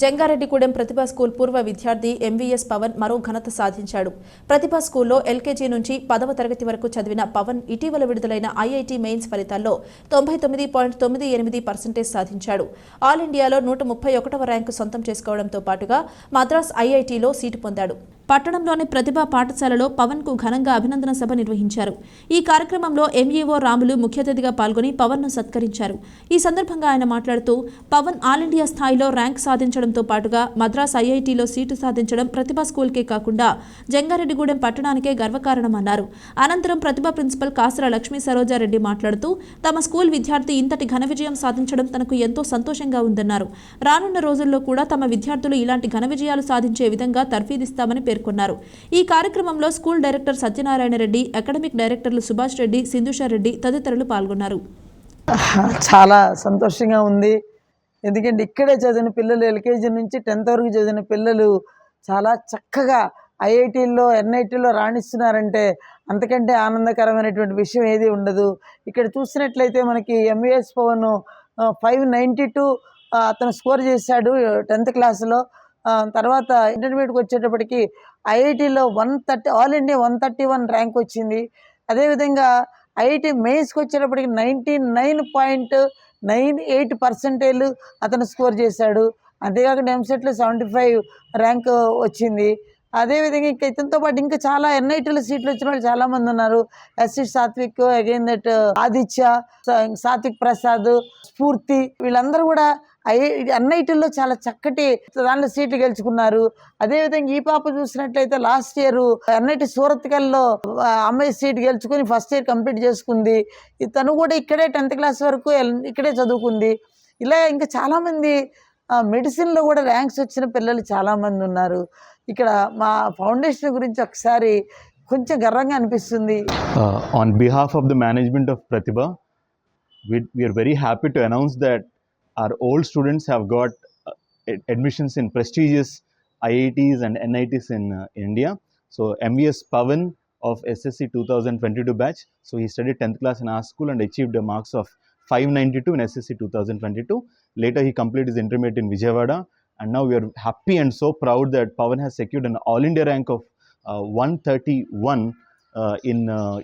జంగారెడ్డిగూడెం ప్రతిభా school పూర్వ విద్యార్థి MVS Pawan మరో ఘనత సాధించాడు. ప్రతిభా స్కూల్లో ఎల్కేజీ నుంచి 10వ తరగతి వరకు చదివిన పవన్ ఇటీవల విడుదలైన ఐఐటీ మెయిన్స్ ఫలితాల్లో 99.98% సాధించాడు. ఆల్ ఇండియాలో 131వ ర్యాంకు సొంతం చేసుకోవడంతో పాటుగా మద్రాస్ ఐఐటీలో సీటు పొందాడు. పట్టణంలోని ప్రతిభా పాఠశాలలో పవన్ కు ఘనంగా అభినందన సభ నిర్వహించారు. ఈ కార్యక్రమంలో ఎంఈఓ రాములు ముఖ్య అతిథిగా పాల్గొని పవన్ ను సత్కరించారు. ఈ సందర్భంగా ఆయన మాట్లాడుతూ పవన్ ఆల్ ఇండియా స్థాయిలో ర్యాంక్ సాధించడంతో పాటుగా మద్రాస్ ఐఐటీలో సీటు సాధించడం ప్రతిభా స్కూల్కే కాకుండా జంగారెడ్డిగూడెం పట్టణానికే గర్వకారణమన్నారు. అనంతరం ప్రతిభా ప్రిన్సిపల్ కాసర లక్ష్మీ సరోజారెడ్డి మాట్లాడుతూ తమ స్కూల్ విద్యార్థి ఇంతటి ఘన విజయం సాధించడం తనకు ఎంతో సంతోషంగా ఉందన్నారు. రానున్న రోజుల్లో కూడా తమ విద్యార్థులు ఇలాంటి ఘన విజయాలు సాధించే విధంగా తర్ఫీదిస్తామని పేర్కొన్నారు. ఈ కార్యక్రమంలో school director Satyanarayana Reddy, academic డైరెక్టర్లు సుభాష్ రెడ్డి, సింధుషా రెడ్డి తదితరులు పాల్గొన్నారు. చాలా సంతోషంగా ఉంది. ఎందుకంటే ఇక్కడే చదివిన పిల్లలు ఎల్కేజీ నుంచి 10th వరకు చదివిన పిల్లలు చాలా చక్కగా ఐఐటీల్లో ఎన్ఐటీలో రాణిస్తున్నారంటే అంతకంటే ఆనందకరమైనటువంటి విషయం ఏది ఉండదు. ఇక్కడ చూసినట్లయితే మనకి ఎంవీఎస్ పవన్ 592 అతను స్కోర్ చేశాడు 10th క్లాస్లో. తర్వాత ఇంటర్మీడియట్కి వచ్చేటప్పటికి ఐఐటీలో 130 ఆల్ ఇండియా 131 ర్యాంక్ వచ్చింది. అదేవిధంగా ఐఐటీ మెయిన్స్కి వచ్చేటప్పటికి 99.98% అతను స్కోర్ చేశాడు. అంతేకాకుండా ఎంసెట్లో 75 ర్యాంక్ వచ్చింది. అదేవిధంగా ఇంకా ఇతనితో పాటు ఇంకా చాలా ఎన్ఐటీలో సీట్లు వచ్చిన వాళ్ళు చాలామంది ఉన్నారు. ఎస్సి సాత్విక్, అగైన్ దట్ ఆదిత్య, సాత్విక్ ప్రసాద్, స్ఫూర్తి, వీళ్ళందరూ కూడా ఎన్ఐటీల్లో చాలా చక్కటి దానిలో సీట్లు గెలుచుకున్నారు. అదేవిధంగా ఈ పాప చూసినట్లయితే లాస్ట్ ఇయర్ ఎన్ఐటి సూరత్కల్లో అమ్మాయి సీట్ గెలుచుకుని ఫస్ట్ ఇయర్ కంప్లీట్ చేసుకుంది. తను కూడా ఇక్కడే 10th క్లాస్ వరకు ఇక్కడే చదువుకుంది. ఇలా ఇంకా చాలామంది మెడిసిన్లో కూడా ర్యాంక్స్ వచ్చిన పిల్లలు చాలామంది ఉన్నారు. ఇక్కడ మా ఫౌండేషన్ గురించి ఒకసారి కొంచెం గర్వంగా అనిపిస్తుంది. On behalf of the management of Pratibha, we are very happy to announce that our old students have got admissions in prestigious IITs and NITs in India. So MVS Pavan of SSC 2022 batch, so he studied 10th class in our school and achieved a marks of 592 in SSC 2022. Later he completed his intermediate in Vijayawada, and now we are happy and so proud that Pavan has secured an all India rank of 131 in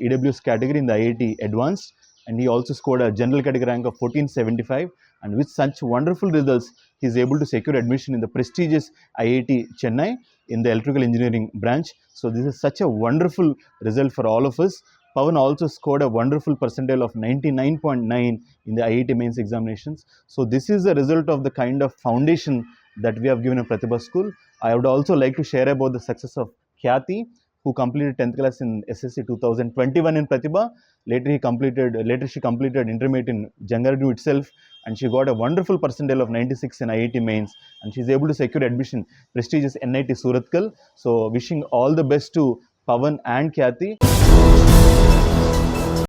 EWS category in the IIT Advanced, and he also scored a general category rank of 1475, and with such wonderful results he is able to secure admission in the prestigious IIT Chennai in the electrical engineering branch. So this is such a wonderful result for all of us. Pavan also scored a wonderful percentile of 99.9 in the IIT mains examinations. So this is a result of the kind of foundation that we have given in Pratibha School. I would also like to share about the success of Khyati, who completed 10th class in SSC 2021 in Pratibha. Later she completed intermediate in Jangareddy itself, and she got a wonderful percentile of 96 in IIT mains, and she is able to secure admission prestigious NIT Surathkal. So wishing all the best to Pavan and Khyati.